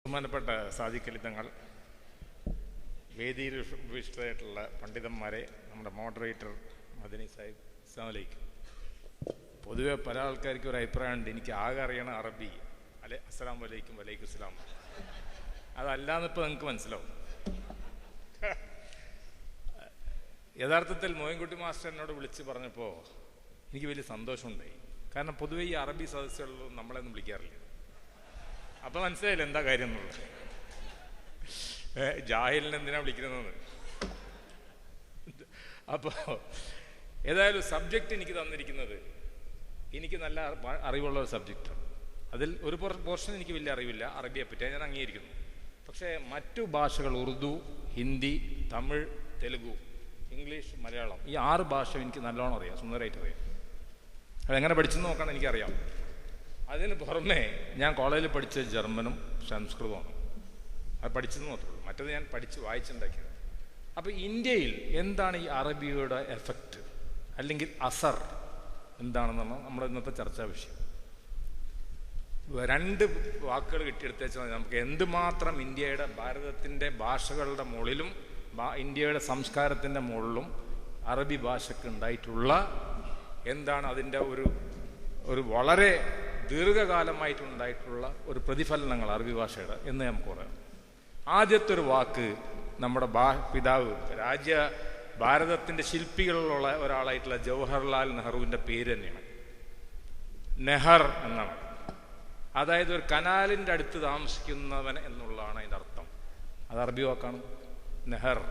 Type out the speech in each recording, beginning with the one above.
ബഹുമാനപ്പെട്ട സാദിഖ് അലി തങ്ങൾ, വേദിയിൽ ഉപവിഷ്ടരായിട്ടുള്ള പണ്ഡിതന്മാരെ, നമ്മുടെ മോഡറേറ്റർ മദനി സാഹിബ്, അസ്സലാമു അലൈക്കും. പൊതുവെ പല ആൾക്കാർക്കും ഒരു അഭിപ്രായമുണ്ട്, എനിക്ക് ആകെ അറിയണ അറബി അല്ലെ, അസ്സലാമു അലൈക്കും വലൈക്കും സ്ലാം, അതല്ലാന്നിപ്പോൾ നിങ്ങൾക്ക് മനസ്സിലാവും. യഥാർത്ഥത്തിൽ മോയിൻകുട്ടി മാസ്റ്റർ എന്നോട് വിളിച്ച് പറഞ്ഞപ്പോൾ എനിക്ക് വലിയ സന്തോഷമുണ്ടായി. കാരണം പൊതുവെ ഈ അറബി സദസ്സുകളിലും നമ്മളെയൊന്നും വിളിക്കാറില്ല. അപ്പം മനസ്സിലായില്ല എന്താ കാര്യം എന്നുള്ളത്. ജാഹിലിനെ എന്തിനാ വിളിക്കുന്നതെന്ന്. അപ്പോൾ ഏതായാലും സബ്ജക്റ്റ് എനിക്ക് തന്നിരിക്കുന്നത് എനിക്ക് നല്ല അറിവുള്ള ഒരു സബ്ജക്റ്റാണ്. അതിൽ ഒരു പോർഷൻ എനിക്ക് വലിയ അറിവില്ല, അറബിയെ പറ്റി ഞാൻ അംഗീകരിക്കുന്നു. പക്ഷേ മറ്റു ഭാഷകൾ, ഉറുദു, ഹിന്ദി, തമിഴ്, തെലുഗു, ഇംഗ്ലീഷ്, മലയാളം, ഈ 6 ഭാഷ എനിക്ക് നല്ലോണം അറിയാം, സുന്ദരമായിട്ട് അറിയാം. അതെങ്ങനെ പഠിച്ചെന്ന് നോക്കാൻ എനിക്കറിയാം. അതിന് പുറമെ ഞാൻ കോളേജിൽ പഠിച്ച ജർമ്മനും സംസ്കൃതമാണ്. അത് പഠിച്ചെന്ന് മാത്രമേ ഉള്ളൂ, മറ്റത് ഞാൻ പഠിച്ച് വായിച്ചുണ്ടാക്കിയത്. അപ്പോൾ ഇന്ത്യയിൽ എന്താണ് ഈ അറബിയുടെ എഫക്റ്റ് അല്ലെങ്കിൽ അസർ എന്താണെന്നാണ് നമ്മുടെ ഇന്നത്തെ ചർച്ചാ വിഷയം. 2 വാക്കുകൾ കിട്ടിയെടുത്തേച്ചാൽ നമുക്ക് എന്തുമാത്രം ഇന്ത്യയുടെ, ഭാരതത്തിൻ്റെ ഭാഷകളുടെ മുകളിലും ഇന്ത്യയുടെ സംസ്കാരത്തിൻ്റെ മുകളിലും അറബി ഭാഷയ്ക്ക് ഉണ്ടായിട്ടുള്ള എന്താണ് അതിൻ്റെ ഒരു വളരെ ദീർഘകാലമായിട്ടുണ്ടായിട്ടുള്ള ഒരു പ്രതിഫലനങ്ങൾ അറബി ഭാഷയുടെ എന്ന് നമുക്ക് പറയാം. ആദ്യത്തെ ഒരു വാക്ക് നമ്മുടെ പിതാവ്, ഭാരതത്തിൻ്റെ ശില്പികളിലുള്ള ഒരാളായിട്ടുള്ള ജവഹർലാൽ നെഹ്റുവിൻ്റെ പേര് തന്നെയാണ്, നെഹർ എന്നാണ്. അതായത് ഒരു കനാലിൻ്റെ അടുത്ത് താമസിക്കുന്നവൻ എന്നുള്ളതാണ് അതിൻ്റെ അർത്ഥം. അത് അറബി വാക്കാണ്, നെഹർ,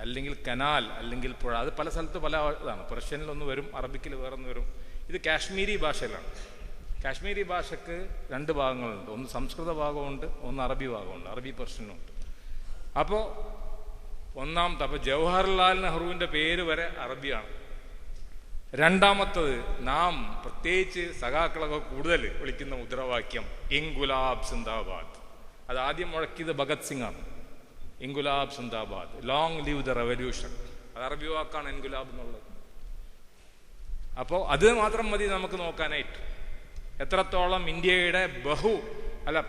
അല്ലെങ്കിൽ കനാൽ, അല്ലെങ്കിൽ പുഴ. അത് പല സ്ഥലത്ത് പല ഇതാണ്. പെർഷ്യനിലൊന്ന് വരും, അറബിക്കിൽ വേറൊന്ന് വരും. ഇത് കാശ്മീരി ഭാഷയിലാണ്. കാശ്മീരി ഭാഷയ്ക്ക് 2 ഭാഗങ്ങളുണ്ട്, ഒന്ന് സംസ്കൃത ഭാഗമുണ്ട്, ഒന്ന് അറബി ഭാഗമുണ്ട്, അറബി പെർഷ്യനുണ്ട്. അപ്പോൾ ഒന്നാമത്തെ, അപ്പോൾ ജവഹർലാൽ നെഹ്റുവിൻ്റെ പേര് വരെ അറബിയാണ്. രണ്ടാമത്തത്, നാം പ്രത്യേകിച്ച് സഖാക്കളൊക്കെ കൂടുതൽ വിളിക്കുന്ന മുദ്രാവാക്യം ഇൻകുലാബ് സിന്ദാബാദ്. അത് ആദ്യം മുഴക്കിയത് ഭഗത് സിംഗ് ആണ്. ഇൻകുലാബ് സിന്ദാബാദ്, ലോങ് ലിവ് ദ റെവല്യൂഷൻ. അത് അറബി വാക്കാണ് ഇൻകുലാബ് എന്നുള്ളത്. അപ്പോൾ അത് മാത്രം മതി നമുക്ക് നോക്കാനായിട്ട് എത്രത്തോളം ഇന്ത്യയുടെ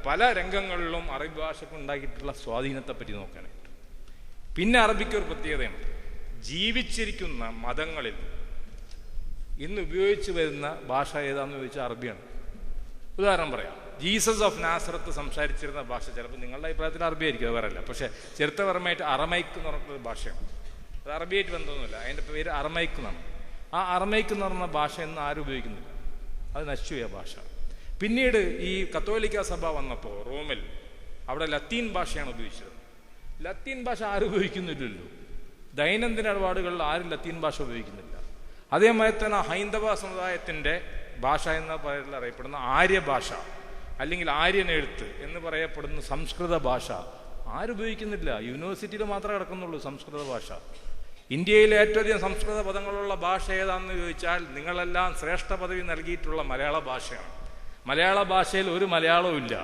പല രംഗങ്ങളിലും അറബി ഭാഷയ്ക്ക് ഉണ്ടാക്കിയിട്ടുള്ള സ്വാധീനത്തെ പറ്റി നോക്കാനായിട്ട്. പിന്നെ അറബിക്ക് ഒരു പ്രത്യേകതയുണ്ട്. ജീവിച്ചിരിക്കുന്ന മതങ്ങളിൽ ഇന്ന് ഉപയോഗിച്ച് വരുന്ന ഭാഷ ഏതാണെന്ന് ചോദിച്ചാൽ അറബിയാണ്. ഉദാഹരണം പറയാം, ജീസസ് ഓഫ് നാസറത്ത് സംസാരിച്ചിരുന്ന ഭാഷ ചിലപ്പോൾ നിങ്ങളുടെ അഭിപ്രായത്തിൽ അറബി ആയിരിക്കും, അത് പറയല്ല. പക്ഷേ ചരിത്രപരമായിട്ട് അറമൈക്ക് എന്ന് പറഞ്ഞിട്ടൊരു ഭാഷയാണ്. അത് അറബിയായിട്ട് ബന്ധമൊന്നുമില്ല, അതിൻ്റെ പേര് അറമൈക്ക് എന്നാണ്. ആ അറമൈക്ക് എന്ന് പറഞ്ഞ ഭാഷ ഇന്ന് ആരും ഉപയോഗിക്കുന്നില്ല, അത് നശിച്ചുപോയ ഭാഷ. പിന്നീട് ഈ കത്തോലിക്ക സഭ വന്നപ്പോൾ റോമിൽ അവിടെ ലത്തീൻ ഭാഷയാണ് ഉപയോഗിച്ചത്. ലത്തീൻ ഭാഷ ആരും ഉപയോഗിക്കുന്നില്ലല്ലോ. ദൈനംദിന ഇടപാടുകളിൽ ആരും ലത്തീൻ ഭാഷ ഉപയോഗിക്കുന്നില്ല. അതേമാതിരി തന്നെ ഹൈന്ദവ സമുദായത്തിൻ്റെ ഭാഷ എന്ന പേരിൽ അറിയപ്പെടുന്ന ആര്യഭാഷ അല്ലെങ്കിൽ ആര്യൻ എഴുത്ത് എന്ന് പറയപ്പെടുന്ന സംസ്കൃത ഭാഷ ആരുപയോഗിക്കുന്നില്ല. യൂണിവേഴ്സിറ്റിയിൽ മാത്രമേ കിടക്കുന്നുള്ളൂ സംസ്കൃത ഭാഷ. ഇന്ത്യയിലെ ഏറ്റവും അധികം സംസ്കൃത പദങ്ങളുള്ള ഭാഷ ഏതാണെന്ന് ചോദിച്ചാൽ നിങ്ങളെല്ലാം ശ്രേഷ്ഠ പദവി നൽകിയിട്ടുള്ള മലയാള ഭാഷയാണ്. മലയാള ഭാഷയിൽ ഒരു മലയാളവും ഇല്ല,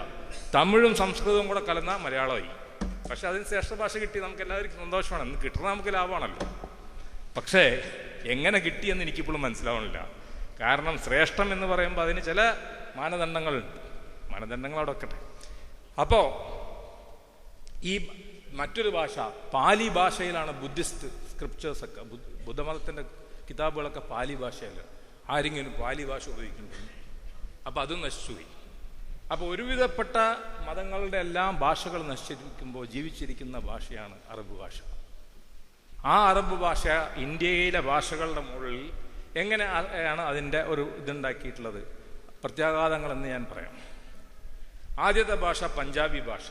തമിഴും സംസ്കൃതവും കൂടെ കലർന്ന മലയാളമായി. പക്ഷെ അതിന് ശ്രേഷ്ഠ ഭാഷ കിട്ടി, നമുക്ക് എല്ലാവർക്കും സന്തോഷമാണ്. ഇന്ന് കിട്ടുന്നത് നമുക്ക് ലാഭമാണല്ലോ. പക്ഷേ എങ്ങനെ കിട്ടിയെന്ന് എനിക്കിപ്പോഴും മനസ്സിലാവണില്ല. കാരണം ശ്രേഷ്ഠം എന്ന് പറയുമ്പോൾ അതിന് ചില മാനദണ്ഡങ്ങളുണ്ട്. മാനദണ്ഡങ്ങൾ അവിടെ വെക്കട്ടെ. അപ്പോൾ ഈ മറ്റൊരു ഭാഷ പാലി ഭാഷയിലാണ് ബുദ്ധിസ്റ്റ് സ്ക്രിപ്റ്റേഴ്സൊക്കെ, ബുദ്ധമതത്തിൻ്റെ കിതാബുകളൊക്കെ പാലി ഭാഷയല്ല. ആരെങ്കിലും പാലി ഭാഷ ഉപയോഗിക്കുന്നുണ്ട്. അപ്പോൾ അതും നശിച്ചുപോയി. അപ്പോൾ ഒരുവിധപ്പെട്ട മതങ്ങളുടെ എല്ലാം ഭാഷകൾ നശിച്ചിരിക്കുമ്പോൾ ജീവിച്ചിരിക്കുന്ന ഭാഷയാണ് അറബ് ഭാഷ. ആ അറബ് ഭാഷ ഇന്ത്യയിലെ ഭാഷകളുടെ മുകളിൽ എങ്ങനെയാണ് അതിൻ്റെ ഒരു ഇതുണ്ടാക്കിയിട്ടുള്ളത്, പ്രത്യാഘാതങ്ങളെന്ന് ഞാൻ പറയാം. ആദ്യത്തെ ഭാഷ പഞ്ചാബി ഭാഷ.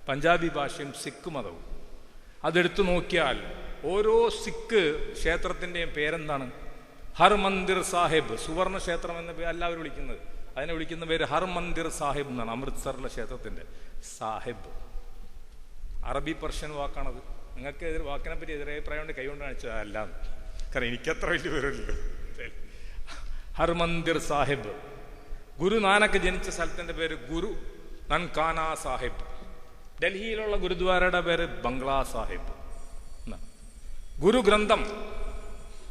പഞ്ചാബി ഭാഷയും സിഖ് മതവും അതെടുത്തു നോക്കിയാൽ ഓരോ സിഖ് ക്ഷേത്രത്തിൻ്റെയും പേരെന്താണ്? ഹർ മന്ദിർ സാഹിബ്. സുവർണ ക്ഷേത്രം എന്ന പേര് എല്ലാവരും വിളിക്കുന്നത്. അതിനെ വിളിക്കുന്ന പേര് ഹർ മന്ദിർ സാഹിബ് എന്നാണ്. അമൃത്സറിലെ ക്ഷേത്രത്തിൻ്റെ സാഹിബ് അറബി പെർഷ്യൻ വാക്കാണത്. നിങ്ങൾക്ക് വാക്കിനെ പറ്റി എതിരഭിപ്രായം കൊണ്ട് കൈകൊണ്ട് കാണിച്ചത് അല്ല, കാരണം എനിക്കത്ര വലിയ പേരല്ലോ. ഹർമന്ദിർ സാഹിബ്. ഗുരു നാനക്ക് ജനിച്ച സ്ഥലത്തിൻ്റെ പേര് ഗുരു നൻകാന സാഹിബ്. ഡൽഹിയിലുള്ള ഗുരുദ്വാരയുടെ പേര് ബംഗ്ലാ സാഹിബ്. ഗുരു ഗ്രന്ഥം,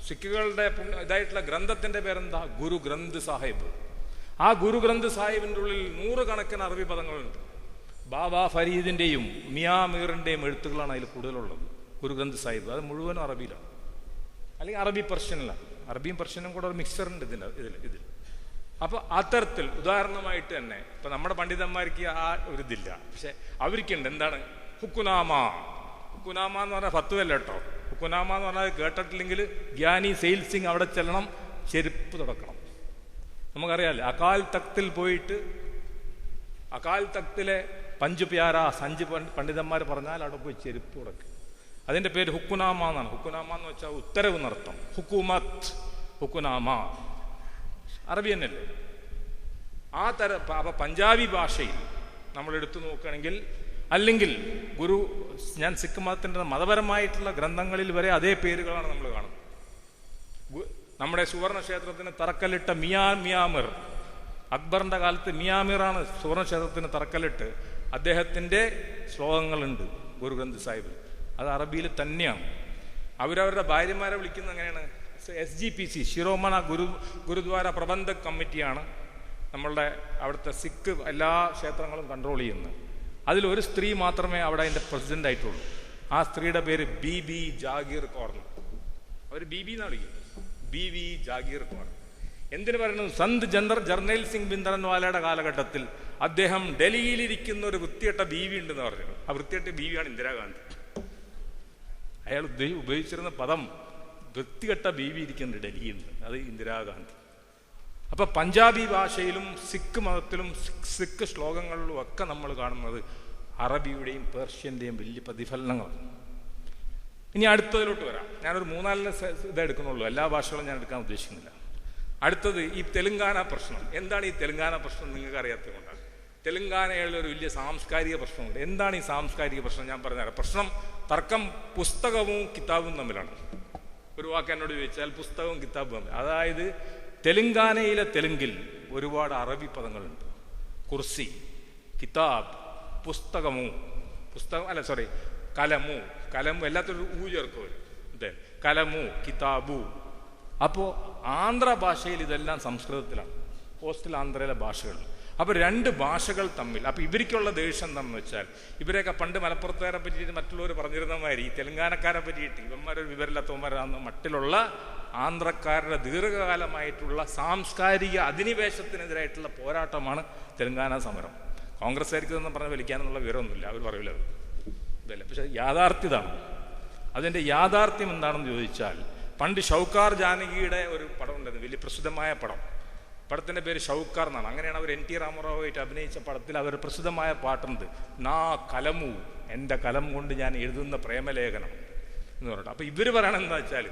സിഖുകളുടെ ഇതായിട്ടുള്ള ഗ്രന്ഥത്തിൻ്റെ പേരെന്താ? ഗുരു ഗ്രന്ഥ് സാഹിബ്. ആ ഗുരു ഗ്രന്ഥ് സാഹിബിൻ്റെ ഉള്ളിൽ 100 കണക്കിന് അറബി പദങ്ങളുണ്ട്. ബാബ ഫരീദിൻ്റെയും മിയാ മീറിൻ്റെയും എഴുത്തുകളാണ് അതിൽ കൂടുതലുള്ളത്. ഗുരു ഗ്രന്ഥ് സാഹിബ് അത് മുഴുവനും അറബിയിലാണ്, അല്ലെങ്കിൽ അറബി പെർഷ്യനിലാണ്. അറബിയും പെർഷ്യനും കൂടെ ഒരു മിക്സറുണ്ട് ഇതിൽ. അപ്പോൾ അത്തരത്തിൽ ഉദാഹരണമായിട്ട് തന്നെ ഇപ്പം നമ്മുടെ പണ്ഡിതന്മാർക്ക് ആ ഒരു ഇതില്ല, പക്ഷെ അവർക്കുണ്ട്. എന്താണ് ഹുക്കുനാമ? ഹുക്കുനാമ എന്ന് പറഞ്ഞാൽ ഫത്വല്ല കേട്ടോ. ഹുക്കുനാമ എന്ന് പറഞ്ഞാൽ കേട്ടിട്ടില്ലെങ്കിൽ ഗ്യാനി സെയിൽ സിംഗ് അവിടെ ചെല്ലണം, ചെരുപ്പ് തുടക്കണം. നമുക്കറിയാമല്ലോ, അകാൽ തക്തിൽ പോയിട്ട് അകാൽ തക്തിലെ പഞ്ച് പ്യാര സഞ്ച് പണ്ഡിതന്മാർ പറഞ്ഞാൽ അവിടെ പോയി ചെരുപ്പ് തുടക്കും. അതിൻ്റെ പേര് ഹുക്കുനാമ എന്നാണ്. ഹുക്കുനാമ എന്ന് വെച്ചാൽ ഉത്തരവ് നടത്തം. ഹുക്കുമത്ത്, ഹുക്കുനാമ അറബി തന്നെയല്ലേ. ആ അപ്പം പഞ്ചാബി ഭാഷയിൽ നമ്മൾ എടുത്തു നോക്കുകയാണെങ്കിൽ, അല്ലെങ്കിൽ ഞാൻ സിഖ് മതത്തിൻ്റെ മതപരമായിട്ടുള്ള ഗ്രന്ഥങ്ങളിൽ വരെ അതേ പേരുകളാണ് നമ്മൾ കാണുന്നത്. നമ്മുടെ സുവർണ ക്ഷേത്രത്തിന് തറക്കല്ലിട്ട മിയാമിർ, അക്ബറിൻ്റെ കാലത്ത് മിയാമിറാണ് സുവർണ ക്ഷേത്രത്തിന് തറക്കല്ലിട്ട്. അദ്ദേഹത്തിൻ്റെ ശ്ലോകങ്ങളുണ്ട് ഗുരു ഗ്രന്ഥ് സാഹിബിൽ, അത് അറബിയിൽ തന്നെയാണ്. അവരവരുടെ ഭാര്യമാരെ വിളിക്കുന്നത് അങ്ങനെയാണ്. SGPC ശിരോമണ ഗുരുദ്വാര പ്രബന്ധക് കമ്മിറ്റിയാണ് നമ്മളുടെ അവിടുത്തെ സിഖ് എല്ലാ ക്ഷേത്രങ്ങളും കൺട്രോൾ ചെയ്യുന്നത്. അതിലൊരു സ്ത്രീ മാത്രമേ അവിടെ അതിൻ്റെ പ്രസിഡന്റ് ആയിട്ടുള്ളൂ. ആ സ്ത്രീയുടെ പേര് BB ജാഗീർ കൗർ. അവർ BB എന്നാണ് വിളിക്കുന്നത്, BB ജാഗീർ കൗർ. എന്തിനു പറയുന്നത്? സന്ത് ജർണൈൽ സിംഗ് ഭിന്ദ്രൻവാലയുടെ കാലഘട്ടത്തിൽ അദ്ദേഹം ഡൽഹിയിലിരിക്കുന്ന ഒരു വൃത്തികെട്ട BV ഉണ്ടെന്ന് പറഞ്ഞു. ആ വൃത്തികെട്ട BV-യാണ് ഇന്ദിരാഗാന്ധി. അയാൾ ഉപയോഗിച്ചിരുന്ന പദം വൃത്തികെട്ട BV ഇരിക്കുന്നുണ്ട് ഡൽഹിയിൽ നിന്ന്, അത് ഇന്ദിരാഗാന്ധി. അപ്പൊ പഞ്ചാബി ഭാഷയിലും സിഖ് മതത്തിലും സിഖ് ശ്ലോകങ്ങളിലും ഒക്കെ നമ്മൾ കാണുന്നത് അറബിയുടെയും പേർഷ്യൻ്റെയും വലിയ പ്രതിഫലനങ്ങളാണ്. ഇനി അടുത്തതിലോട്ട് വരാം. ഞാനൊരു 3-4 ഇതെടുക്കുന്നുള്ളൂ, എല്ലാ ഭാഷകളും ഞാൻ എടുക്കാൻ ഉദ്ദേശിക്കുന്നില്ല. അടുത്തത് ഈ തെലുങ്കാന പ്രശ്നം. എന്താണ് ഈ തെലുങ്കാന പ്രശ്നം? നിങ്ങൾക്ക് അറിയാത്തത് കൊണ്ടാണ്. തെലുങ്കാനയുള്ള ഒരു വലിയ സാംസ്കാരിക പ്രശ്നമുണ്ട്. എന്താണ് ഈ സാംസ്കാരിക പ്രശ്നം? ഞാൻ പറഞ്ഞുതരാം. പ്രശ്നം തർക്കം പുസ്തകവും കിതാബും തമ്മിലാണ്. ഒരു വാക്ക് എന്നോട് ചോദിച്ചാൽ പുസ്തകവും കിതാബും തമ്മിൽ. അതായത് തെലുങ്കാനയിലെ തെലുങ്കിൽ ഒരുപാട് അറബി പദങ്ങളുണ്ട്. കുർസി, കിതാബ്, കലമു എല്ലാത്തൊരു ചേർക്കും. കലമു, കിതാബു. അപ്പോൾ ആന്ധ്ര ഭാഷയിൽ ഇതെല്ലാം സംസ്കൃതത്തിലാണ്, കോസ്റ്റൽ ആന്ധ്രയിലെ ഭാഷകൾ. അപ്പോൾ 2 ഭാഷകൾ തമ്മിൽ. അപ്പോൾ ഇവർക്കുള്ള ദേഷ്യം എന്താണെന്ന് വെച്ചാൽ, ഇവരെയൊക്കെ പണ്ട് മലപ്പുറത്തുകാരെ പറ്റിയിട്ട് മറ്റുള്ളവർ പറഞ്ഞിരുന്ന മാതിരി ഈ തെലുങ്കാനക്കാരെ പറ്റിയിട്ട് ഇവന്മാരൊരു വിവരമില്ലാത്തവന്മാരാണെന്ന് മട്ടിലുള്ള ആന്ധ്രക്കാരുടെ ദീർഘകാലമായിട്ടുള്ള സാംസ്കാരിക അധിനിവേശത്തിനെതിരായിട്ടുള്ള പോരാട്ടമാണ് തെലുങ്കാന സമരം. കോൺഗ്രസ്സുകാർക്കൊന്നും പറഞ്ഞ് വലിക്കാനെന്നുള്ള വിവരമൊന്നുമില്ല, അവർ പറയില്ല ഇതല്ല. പക്ഷെ യാഥാർത്ഥ്യതാണ്. അതിൻ്റെ യാഥാർത്ഥ്യം എന്താണെന്ന് ചോദിച്ചാൽ, പണ്ട് ഷൗക്കാർ ജാനകിയുടെ ഒരു പടം ഉണ്ടായിരുന്നു, വലിയ പ്രസിദ്ധമായ പടം. പടത്തിൻ്റെ പേര് ഷൗക്കാർ എന്നാണ്. അങ്ങനെയാണ് അവർ NT രാമറാവുമായിട്ട് അഭിനയിച്ച പടത്തിൽ അവർ പ്രസിദ്ധമായ പാട്ടുണ്ട്, നാ കലമു, എൻ്റെ കലം കൊണ്ട് ഞാൻ എഴുതുന്ന പ്രേമലേഖനം എന്ന് പറഞ്ഞിട്ട്. അപ്പോൾ ഇവർ പറയണത് എന്താ വെച്ചാൽ,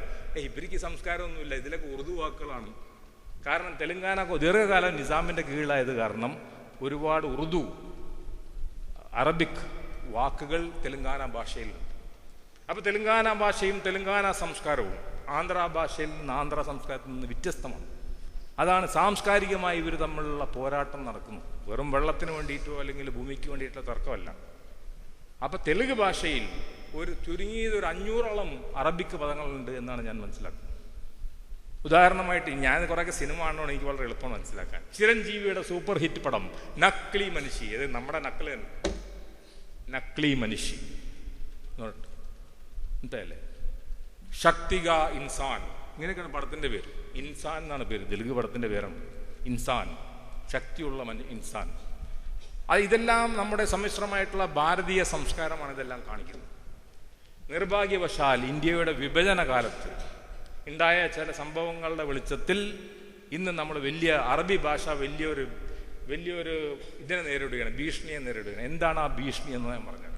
ഇവർക്ക് സംസ്കാരമൊന്നുമില്ല, ഇതിലൊക്കെ ഉറുദു വാക്കുകളാണ്. കാരണം തെലുങ്കാന ദീർഘകാലം നിസാമിൻ്റെ കീഴിലായത് കാരണം ഒരുപാട് ഉറുദു, അറബിക് വാക്കുകൾ തെലുങ്കാന ഭാഷയിലുണ്ട്. അപ്പോൾ തെലുങ്കാന ഭാഷയും തെലുങ്കാന സംസ്കാരവും ആന്ധ്ര ഭാഷയിൽ നിന്ന്, ആന്ധ്ര സംസ്കാരത്തിൽ നിന്ന് വ്യത്യസ്തമാണ്. അതാണ് സാംസ്കാരികമായി ഇവർ തമ്മിലുള്ള പോരാട്ടം നടക്കുന്നത്. വെറും വെള്ളത്തിന് വേണ്ടിയിട്ടോ അല്ലെങ്കിൽ ഭൂമിക്ക് വേണ്ടിയിട്ടുള്ള തർക്കമല്ല. അപ്പം തെലുങ്ക് ഭാഷയിൽ ചുരുങ്ങിയത് ഒരു 500ഓളം അറബിക്ക് പദങ്ങളുണ്ട് എന്നാണ് ഞാൻ മനസ്സിലാക്കുന്നത്. ഉദാഹരണമായിട്ട് ഞാൻ കുറേയൊക്കെ സിനിമ കാണുന്നതാണ് എനിക്ക് വളരെ എളുപ്പം മനസ്സിലാക്കാൻ. ചിരഞ്ജീവിയുടെ സൂപ്പർ ഹിറ്റ് പടം നക്ലി മനുഷ്യ, അത് നമ്മുടെ നക്ലി തന്നെ, നക്ലി മനുഷ്യ എന്തല്ലേ, ശക്തിക ഇൻസാൻ, ഇങ്ങനെയൊക്കെയാണ് പടത്തിൻ്റെ പേര്. ഇൻസാൻ എന്നാണ് പേര്, തെലുങ്ക് പടത്തിൻ്റെ പേരാണ് ഇൻസാൻ, ശക്തിയുള്ള ഇൻസാൻ. ഇതെല്ലാം നമ്മുടെ സമ്മിശ്രമായിട്ടുള്ള ഭാരതീയ സംസ്കാരമാണ് ഇതെല്ലാം കാണിക്കുന്നത്. നിർഭാഗ്യവശാൽ ഇന്ത്യയുടെ വിഭജന കാലത്ത് ഉണ്ടായ ചില സംഭവങ്ങളുടെ വെളിച്ചത്തിൽ ഇന്ന് നമ്മൾ വലിയ അറബി ഭാഷ വലിയൊരു ഇതിനെ നേരിടുകയാണ്, ഭീഷണിയെ നേരിടുകയാണ്. എന്താണ് ആ ഭീഷണി എന്ന് ഞാൻ പറഞ്ഞത്?